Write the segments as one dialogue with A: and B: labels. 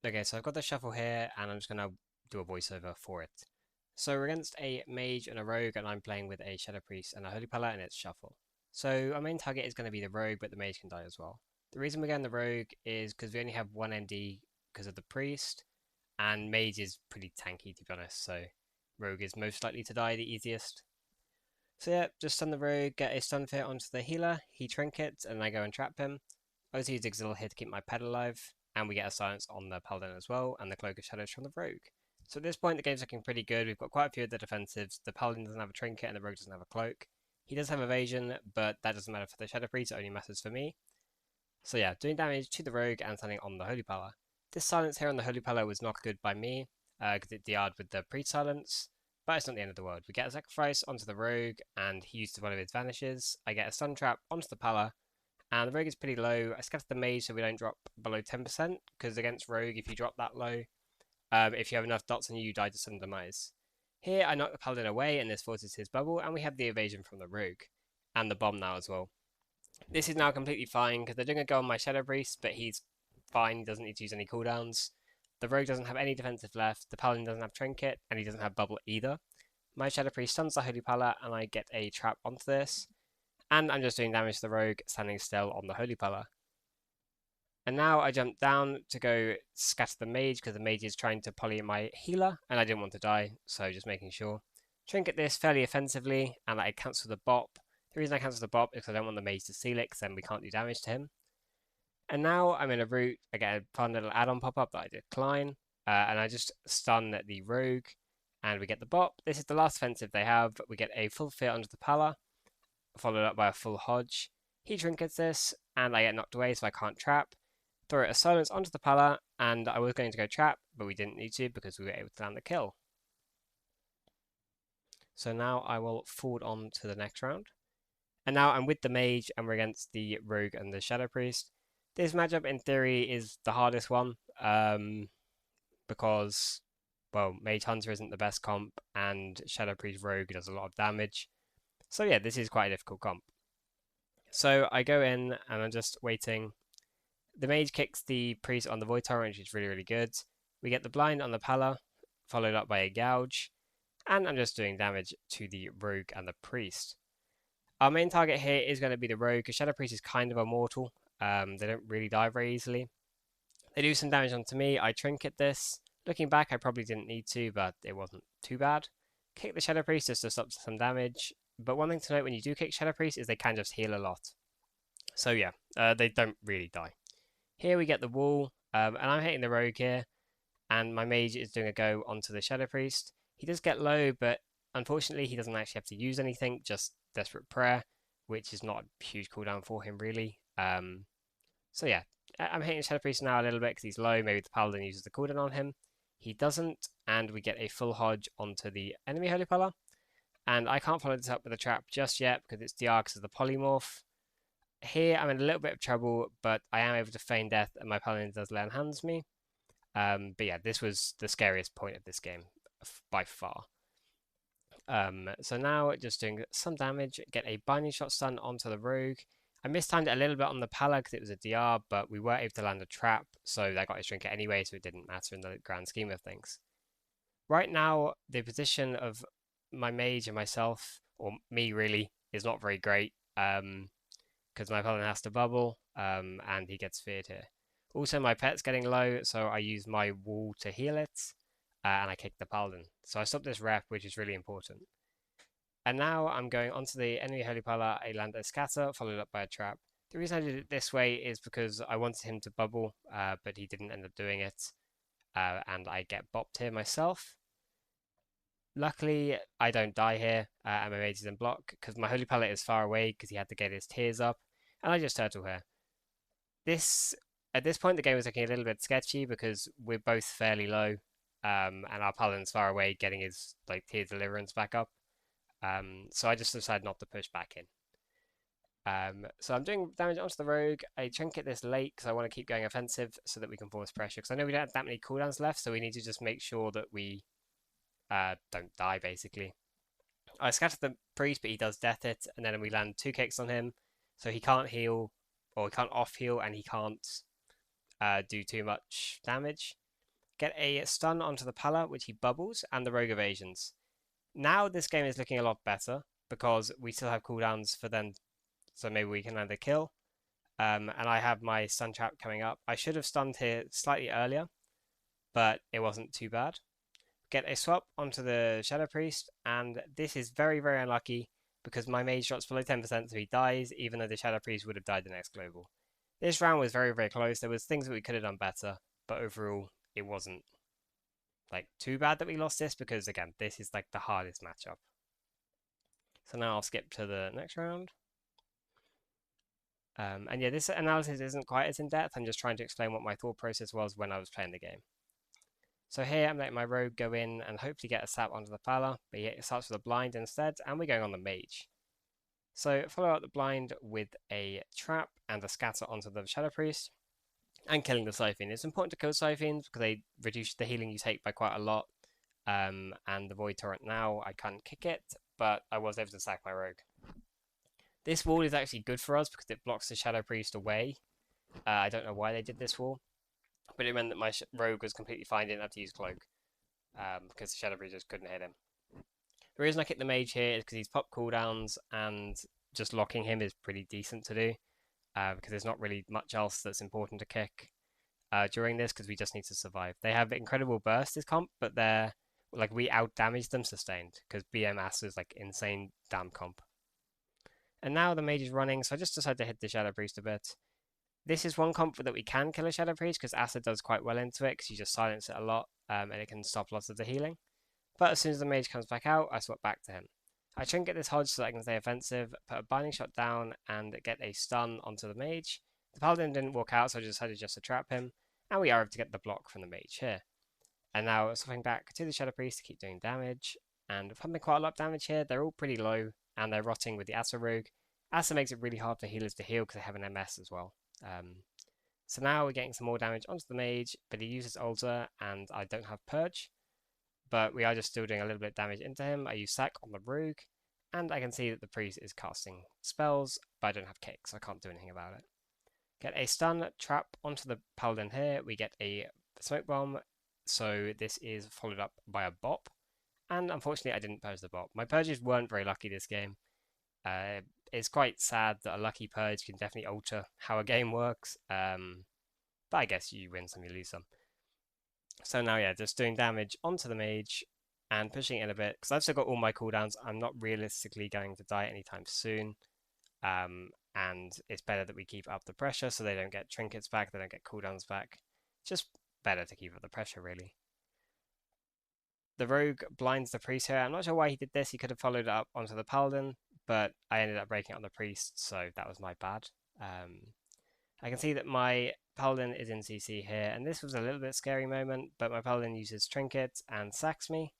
A: Okay, so I've got the shuffle here, and I'm just going to do a voiceover for it. So we're against a mage and a rogue, and I'm playing with a shadow priest and a holy pala, and it's shuffle. So our main target is going to be the rogue, but the mage can die as well. The reason we're going the rogue is because we only have one ND because of the priest, and mage is pretty tanky to be honest, so rogue is most likely to die the easiest. So yeah, just stun the rogue, get a stun fit onto the healer, he trinkets, and I go and trap him. Obviously use Exil here to keep my pet alive, and we get a silence on the paladin as well, and the cloak of shadows from the rogue. So at this point the game's looking pretty good. We've got quite a few of the defensives. The paladin doesn't have a trinket and the rogue doesn't have a cloak. He does have evasion, but that doesn't matter for the shadow priest, it only matters for me. So yeah, doing damage to the rogue and standing on the holy pala. This silence here on the holy pala was not good by me, because it DR'd with the priest silence, but it's not the end of the world. We get a sacrifice onto the rogue, and he used one of his vanishes. I get a stun trap onto the pala, and the rogue is pretty low. I scatter the mage so we don't drop below 10%, because against rogue, if you drop that low, if you have enough dots on you, you die to sudden demise. Here, I knock the paladin away, and this forces his bubble, and we have the evasion from the rogue, and the bomb now as well. This is now completely fine, because they're doing a go on my shadow priest, but he's fine, he doesn't need to use any cooldowns. The rogue doesn't have any defensive left, the paladin doesn't have trinket, and he doesn't have bubble either. My shadow priest stuns the holy pala, and I get a trap onto this. And I'm just doing damage to the rogue, standing still on the holy pala. And now I jump down to go scatter the mage, because the mage is trying to poly my healer, and I didn't want to die, so just making sure. Trinket this fairly offensively, and I cancel the bop. The reason I cancel the bop is because I don't want the mage to seal it, because then we can't do damage to him. And now I'm in a route, I get a fun little add-on pop-up that I decline, and I just stun the rogue, and we get the bop. This is the last offensive they have. We get a full fit onto the pala, followed up by a full hodge. He trinkets this, and I get knocked away, so I can't trap. Throw a silence onto the pala, and I was going to go trap, but we didn't need to because we were able to land the kill. So now I will forward on to the next round. And now I'm with the mage, and we're against the rogue and the shadow priest. This matchup, in theory, is the hardest one, because, well, Mage Hunter isn't the best comp, and Shadow Priest Rogue does a lot of damage. So yeah, this is quite a difficult comp. So I go in, and I'm just waiting. The Mage kicks the Priest on the Void Torrent, which is really, really good. We get the Blind on the Pala, followed up by a Gouge, and I'm just doing damage to the Rogue and the Priest. Our main target here is going to be the Rogue, because Shadow Priest is kind of immortal. They don't really die very easily. They do some damage onto me. I trinket this. Looking back, I probably didn't need to, but it wasn't too bad. Kick the Shadow Priest just to stop some damage. But one thing to note when you do kick Shadow Priest is they can just heal a lot. So yeah, they don't really die. Here we get the wall, and I'm hitting the rogue here, and my mage is doing a go onto the Shadow Priest. He does get low, but unfortunately he doesn't actually have to use anything, just Desperate Prayer, which is not a huge cooldown for him really. So yeah, I'm hitting Shadow Priest now a little bit because he's low. Maybe the Paladin uses the cooldown on him. He doesn't, and we get a full hodge onto the enemy Holy Pala. And I can't follow this up with a trap just yet because it's DR because of the polymorph. Here I'm in a little bit of trouble, but I am able to feign death, and my Paladin does lay on hands me. But yeah, this was the scariest point of this game by far. So now just doing some damage, get a binding shot stun onto the rogue. I mistimed it a little bit on the Pala because it was a DR, but we were able to land a trap, so that got his trinket anyway, so it didn't matter in the grand scheme of things. Right now, the position of my mage and myself, or me really, is not very great, because my Paladin has to bubble, and he gets feared here. Also, my pet's getting low, so I use my wall to heal it, and I kick the Paladin. So I stop this rep, which is really important. And now I'm going onto the enemy Holy Pala, I land a scatter, followed up by a trap. The reason I did it this way is because I wanted him to bubble, but he didn't end up doing it, and I get bopped here myself. Luckily, I don't die here, and my mage is in block, because my Holy Pala is far away, because he had to get his tears up, and I just turtle here. At this point, the game was looking a little bit sketchy, because we're both fairly low, and our Paladin's far away, getting his tear deliverance back up. So I just decided not to push back in. So I'm doing damage onto the rogue. I trinket this late because I want to keep going offensive so that we can force pressure. Because I know we don't have that many cooldowns left, so we need to just make sure that we don't die, basically. I scatter the priest, but he does death it, and then we land 2 kicks on him. So he can't heal, or he can't off heal, and he can't do too much damage. Get a stun onto the Pala, which he bubbles, and the rogue evasions. Now this game is looking a lot better because we still have cooldowns for them, so maybe we can either kill. And I have my stun trap coming up. I should have stunned here slightly earlier, but it wasn't too bad. Get a swap onto the Shadow Priest, and this is very, very unlucky because my mage drops below 10%, so he dies, even though the Shadow Priest would have died the next global. This round was very, very close. There was things that we could have done better, but overall, it wasn't like too bad that we lost this because again, this is like the hardest matchup. So now I'll skip to the next round. And yeah, this analysis isn't quite as in depth. I'm just trying to explain what my thought process was when I was playing the game. So here I'm letting my rogue go in and hopefully get a sap onto the Pala, but it starts with a blind instead, and we're going on the Mage. So follow up the blind with a trap and a scatter onto the Shadow Priest, and killing the Siphon. It's important to kill Siphons because they reduce the healing you take by quite a lot. And the Void Torrent now, I can't kick it, but I was able to sack my rogue. This wall is actually good for us because it blocks the Shadow Priest away. I don't know why they did this wall, but it meant that my rogue was completely fine, didn't have to use cloak, because the Shadow Priest just couldn't hit him. The reason I kick the Mage here is because he's pop cooldowns, and just locking him is pretty decent to do, because there's not really much else that's important to kick during this, because we just need to survive. They have incredible burst this comp, but they're like, we out damage them sustained because BMS is like insane damn comp. And now the Mage is running, so I just decided to hit the Shadow Priest a bit. This is one comp that we can kill a Shadow Priest because Acid does quite well into it because you just silence it a lot, and it can stop lots of the healing. But as soon as the Mage comes back out, I swap back to him. I trinket this Hodge so that I can stay offensive, put a Binding Shot down, and get a stun onto the Mage. The Paladin didn't walk out, so I decided just to trap him, and we are able to get the block from the Mage here. And now swapping back to the Shadow Priest to keep doing damage, and pumping quite a lot of damage here. They're all pretty low, and they're rotting with the Asa Rogue. Asa makes it really hard for healers to heal because they have an MS as well. So now we're getting some more damage onto the Mage, but he uses Alter, and I don't have Purge. But we are just still doing a little bit of damage into him. I use Sack on the Rogue, and I can see that the Priest is casting spells, but I don't have Kick, so I can't do anything about it. Get a stun trap onto the Paladin here. We get a Smoke Bomb, so this is followed up by a Bop. And unfortunately, I didn't purge the Bop. My purges weren't very lucky this game. It's quite sad that a lucky purge can definitely alter how a game works. But I guess you win some, you lose some. So now, yeah, just doing damage onto the Mage and pushing it in a bit. Because I've still got all my cooldowns. I'm not realistically going to die anytime soon. And it's better that we keep up the pressure so they don't get trinkets back, they don't get cooldowns back. Just better to keep up the pressure, really. The Rogue blinds the Priest here. I'm not sure why he did this. He could have followed it up onto the Paladin, but I ended up breaking up the Priest, so that was my bad. I can see that my Paladin is in CC here, and this was a little bit scary moment, but my Paladin uses Trinket and sacks me.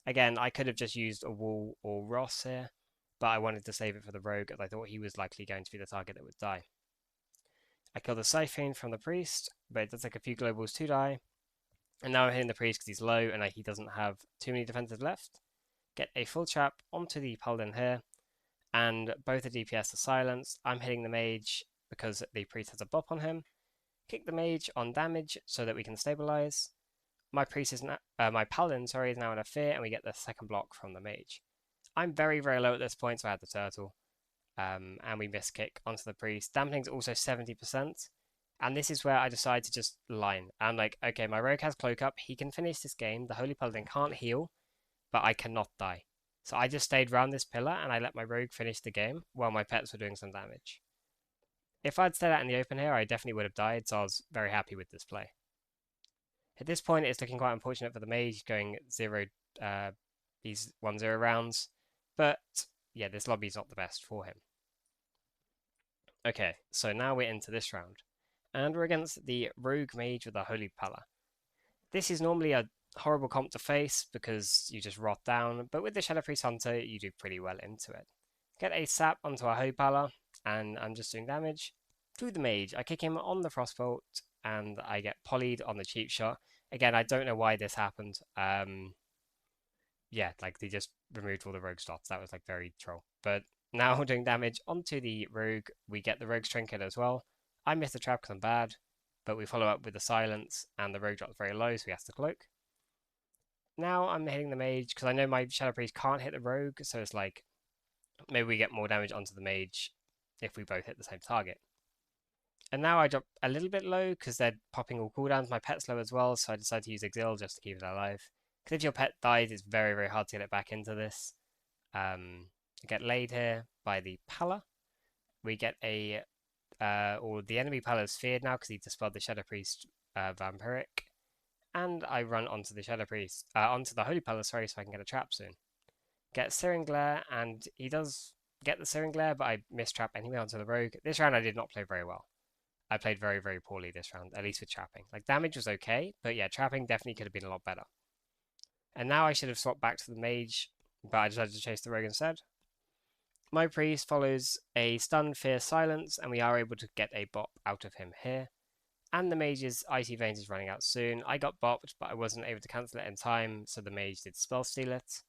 A: Again, I could have just used a Wall or Ross here, but I wanted to save it for the Rogue, as I thought he was likely going to be the target that would die. I kill the Siphon from the Priest, but it does take a few globals to die. And now I'm hitting the Priest because he's low and he doesn't have too many defenses left. Get a full trap onto the Paladin here, and both the DPS are silenced. I'm hitting the Mage because the Priest has a bop on him. Kick the Mage on damage so that we can stabilize. My Paladin, is now in a fear, and we get the second block from the Mage. I'm very, very low at this point, so I had the turtle. And we miss kick onto the Priest. Dampening's also 70%. And this is where I decide to just line. I'm like, okay, my Rogue has Cloak up. He can finish this game. The Holy Paladin can't heal, but I cannot die. So I just stayed around this pillar, and I let my Rogue finish the game while my pets were doing some damage. If I'd stayed out in the open here, I definitely would have died, so I was very happy with this play. At this point, it's looking quite unfortunate for the Mage, going these 1-0 rounds. But yeah, this lobby is not the best for him. Okay, so now we're into this round. And we're against the Rogue Mage with the Holy Pala. This is normally a horrible comp to face because you just rot down, but with the Shadow Priest Hunter, you do pretty well into it. Get a sap onto our Hpal, and I'm just doing damage. Through the Mage, I kick him on the Frostbolt, and I get polyed on the cheap shot. Again, I don't know why this happened. Yeah, like they just removed all the Rogue slots. That was like very troll. But now doing damage onto the Rogue, we get the Rogue's Trinket as well. I missed the trap because I'm bad, but we follow up with the silence, and the rogue drops very low, so he has to cloak. Now I'm hitting the mage, because I know my Shadow Priest can't hit the rogue, so it's like, maybe we get more damage onto the mage if we both hit the same target. And now I drop a little bit low, because they're popping all cooldowns. My pet's low as well, so I decided to use Exil just to keep it alive. Because if your pet dies, it's very, very hard to get it back into this. I get laid here by the Pala. We get a or the enemy Pala is feared now because he dispelled the Shadow Priest Vampiric, and I run onto the Shadow Priest, onto the Holy Pala, sorry, so I can get a trap soon. Get Searing Glare, and he does get the Searing Glare, but I mistrap anyway onto the Rogue. This round I did not play very well. I played very, very poorly this round, at least with trapping. Like, damage was okay, but yeah, trapping definitely could have been a lot better. And now I should have swapped back to the Mage, but I decided to chase the Rogue instead. My Priest follows a Stun, Fear, Silence, and we are able to get a bop out of him here. And the Mage's Icy Veins is running out soon. I got bopped, but I wasn't able to cancel it in time, so the Mage did Spell Steal it.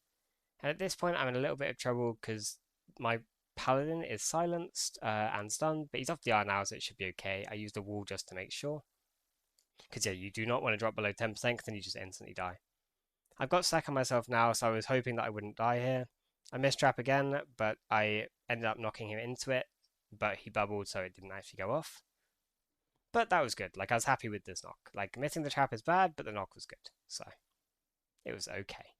A: And at this point, I'm in a little bit of trouble because my Paladin is silenced and stunned, but he's off the R now, so it should be okay. I used a wall just to make sure. Because yeah, you do not want to drop below 10%, because then you just instantly die. I've got stack on myself now, so I was hoping that I wouldn't die here. I missed trap again, but I ended up knocking him into it, but he bubbled, so it didn't actually go off. But that was good. Like, I was happy with this knock. Like, missing the trap is bad, but the knock was good, so it was okay.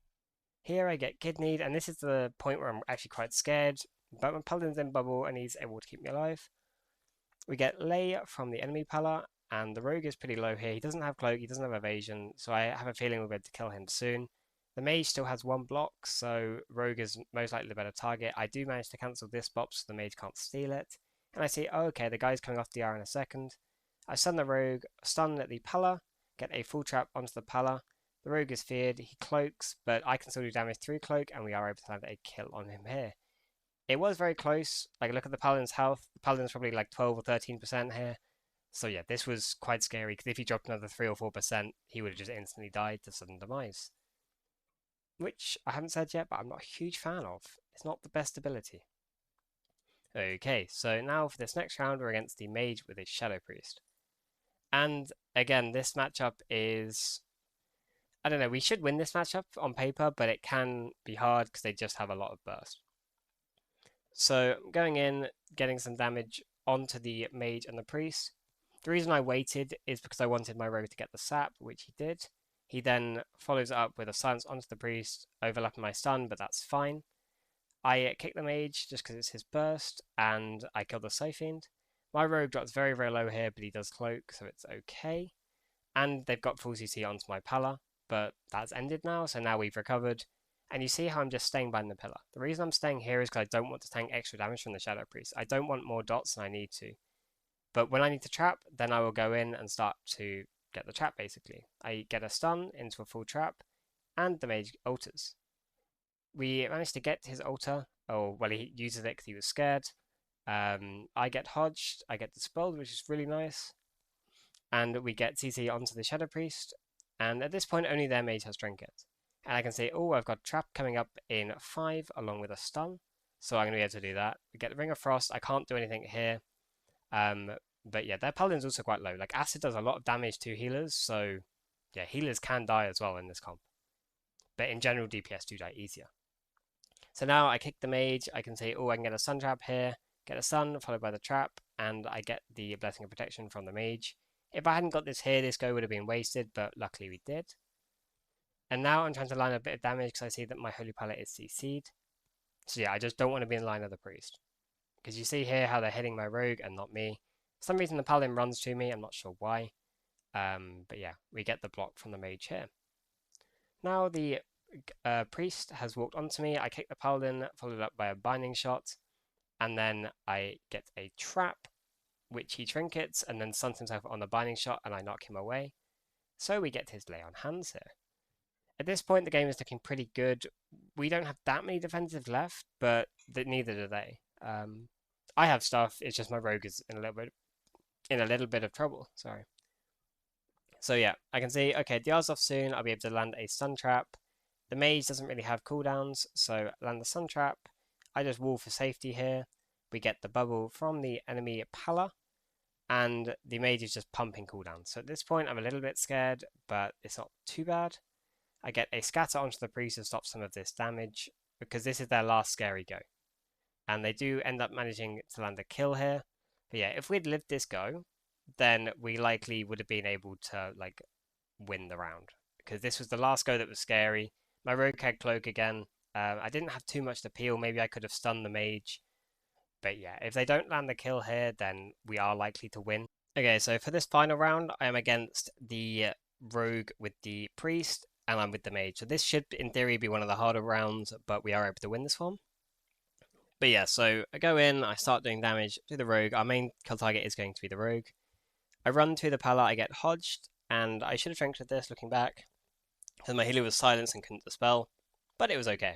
A: Here I get kidneyed, and this is the point where I'm actually quite scared, but my Paladin's in bubble, and he's able to keep me alive. We get Lay from the enemy Pala, and the Rogue is pretty low here. He doesn't have Cloak, he doesn't have Evasion, so I have a feeling we'll be able to kill him soon. The Mage still has one block, so Rogue is most likely the better target. I do manage to cancel this bop, so the Mage can't steal it. And I see, oh, okay, the guy's coming off DR in a second. I stun the Rogue, stun the Pala, get a full trap onto the Pala. The Rogue is feared, he cloaks, but I can still do damage through Cloak, and we are able to land a kill on him here. It was very close. Like, look at the Paladin's health. The Paladin's probably like 12 or 13% here. So yeah, this was quite scary, because if he dropped another 3 or 4%, he would have just instantly died to sudden demise. Which I haven't said yet, but I'm not a huge fan of. It's not the best ability. Okay, so now for this next round, we're against the Mage with a Shadow Priest. And again, this matchup is... I don't know, we should win this matchup on paper, but it can be hard because they just have a lot of burst. So going in, getting some damage onto the Mage and the Priest. The reason I waited is because I wanted my Rogue to get the sap, which he did. He then follows it up with a silence onto the Priest, overlapping my stun, but that's fine. I kick the Mage just because it's his burst, and I kill the Scythe Fiend. My Rogue drops very, very low here, but he does cloak, so it's okay. And they've got full CC onto my Pala, but that's ended now, so now we've recovered. And you see how I'm just staying behind the pillar. The reason I'm staying here is because I don't want to tank extra damage from the Shadow Priest. I don't want more dots than I need to. But when I need to trap, then I will go in and start to get the trap, basically. I get a stun into a full trap, and the Mage alters. We managed to get his altar, or well, he uses it because he was scared. I get hodged, I get dispelled, which is really nice. And we get CC onto the Shadow Priest, and at this point only their Mage has Trinket. And I can say, oh, I've got trap coming up in 5 along with a stun, so I'm going to be able to do that. We get the Ring of Frost, I can't do anything here. But yeah, their Paladin's also quite low. Like, Acid does a lot of damage to healers, so yeah, healers can die as well in this comp. But in general, DPS do die easier. So now I kick the Mage, I can say, oh, I can get a Sun Trap here, get a Stun followed by the Trap, and I get the Blessing of Protection from the Mage. If I hadn't got this here, this go would have been wasted, but luckily we did. And now I'm trying to line a bit of damage because I see that my Holy Palette is CC'd. So yeah, I just don't want to be in line of the Priest. Because you see here how they're hitting my Rogue and not me. For some reason the Paladin runs to me, I'm not sure why. But yeah, we get the block from the Mage here. Now the Priest has walked onto me, I kick the Paladin, followed up by a Binding Shot. And then I get a Trap, which he trinkets, and then stuns himself on the Binding Shot, and I knock him away. So we get his Lay on Hands here. At this point, the game is looking pretty good. We don't have that many defensives left, but neither do they. I have stuff. It's just my Rogue is in a little bit of trouble. Sorry. So yeah, I can see. Okay, DR's off soon. I'll be able to land a Stun Trap. The Mage doesn't really have cooldowns, so land the Stun Trap. I just wall for safety here. We get the bubble from the enemy Pala. and the mage is just pumping cooldowns. So at this point, I'm a little bit scared, but it's not too bad. I get a scatter onto the priest to stop some of this damage, because this is their last scary go. And they do end up managing to land a kill here. But yeah, if we'd lived this go, then we likely would have been able to like win the round, because this was the last go that was scary. My rogue had cloak again. I didn't have too much to peel. Maybe I could have stunned the mage. But yeah, if they don't land the kill here, then we are likely to win. Okay, so for this final round, I am against the rogue with the priest, and I'm with the mage. So this should, in theory, be one of the harder rounds, but we are able to win this one. But yeah, so I go in, I start doing damage to the rogue. Our main kill target is going to be the rogue. I run to the Hpal, I get hodged, and I should have trinked this looking back, because my healer was silenced and couldn't dispel, but it was okay.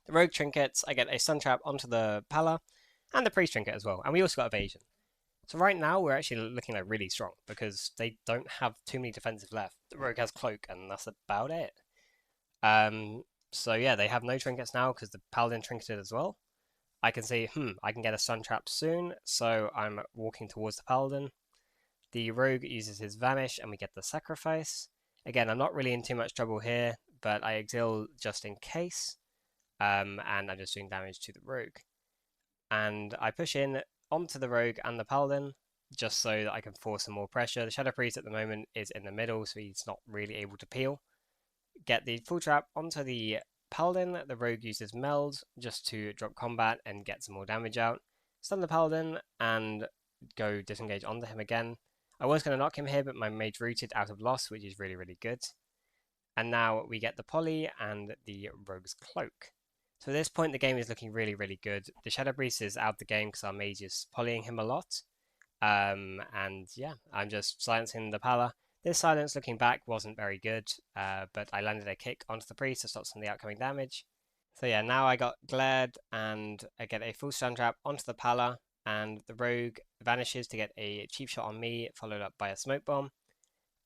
A: The rogue trinkets, I get a stun trap onto the Hpal, and the priest trinket as well, and we also got evasion. So right now we're actually looking like really strong, because they don't have too many defensive left. The rogue has cloak, and that's about it. So yeah, they have no trinkets now, because the paladin trinketed as well. I can see, I can get a stun trap soon, so I'm walking towards the paladin. The rogue uses his vanish, and we get the sacrifice. Again, I'm not really in too much trouble here, but I exile just in case, and I'm just doing damage to the rogue. And I push in onto the rogue and the paladin, just so that I can force some more pressure. The Shadow Priest at the moment is in the middle, so he's not really able to peel. Get the full trap onto the paladin. The rogue uses meld just to drop combat and get some more damage out. Stun the paladin and go disengage onto him again. I was going to knock him here, but my mage rooted out of loss, which is really, really good. And now we get the poly and the rogue's cloak. So at this point, the game is looking really, really good. The Shadow Priest is out of the game because our mage is polying him a lot. And yeah, I'm just silencing the Hpal. This silence looking back wasn't very good, but I landed a kick onto the priest to stop some of the outcoming damage. So yeah, now I got glared and I get a full stun trap onto the Hpal, and the rogue vanishes to get a cheap shot on me, followed up by a smoke bomb.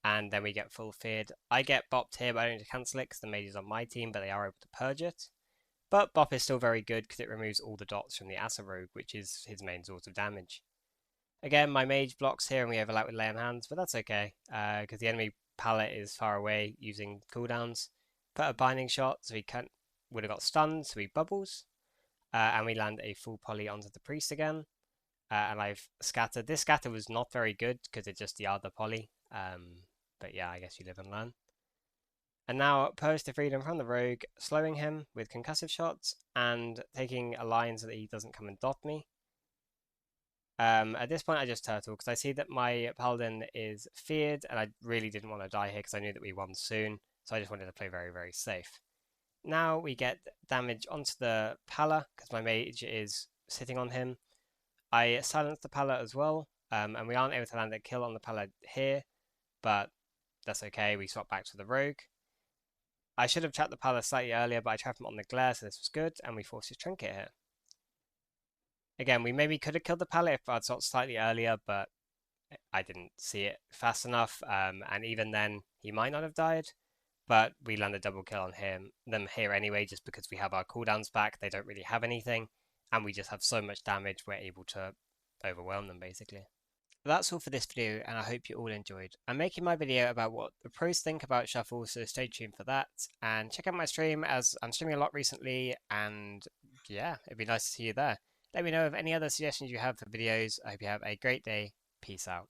A: And then we get full feared. I get bopped here, but I don't need to cancel it because the mage is on my team, but they are able to purge it. But bop is still very good because it removes all the dots from the Asa rogue, which is his main source of damage. Again, my mage blocks here and we overlap with lay on hands, but that's okay, because the enemy pallet is far away using cooldowns. Put a binding shot, so he would have got stunned, so he bubbles. And we land a full poly onto the priest again. And I've scattered. This scatter was not very good because it just DR'd the poly. But yeah, I guess you live and learn. And now purge the freedom from the rogue, slowing him with concussive shots and taking a line so that he doesn't come and dot me. At this point, I just turtle because I see that my paladin is feared, and I really didn't want to die here because I knew that we won soon. So I just wanted to play very, very safe. Now we get damage onto the Hpal because my mage is sitting on him. I silence the Hpal as well, and we aren't able to land a kill on the Hpal here, but that's okay. We swap back to the rogue. I should have trapped the Hpal slightly earlier, but I trapped him on the glare, so this was good, and we forced his trinket here. Again, we maybe could have killed the Hpal if I'd shot slightly earlier, but I didn't see it fast enough, and even then, he might not have died. But we land a double kill on them here anyway, just because we have our cooldowns back. They don't really have anything, and we just have so much damage, we're able to overwhelm them, basically. That's all for this video, and I hope you all enjoyed. I'm making my video about what the pros think about Shuffle, so stay tuned for that. And check out my stream, as I'm streaming a lot recently, and yeah, it'd be nice to see you there. Let me know of any other suggestions you have for videos. I hope you have a great day. Peace out.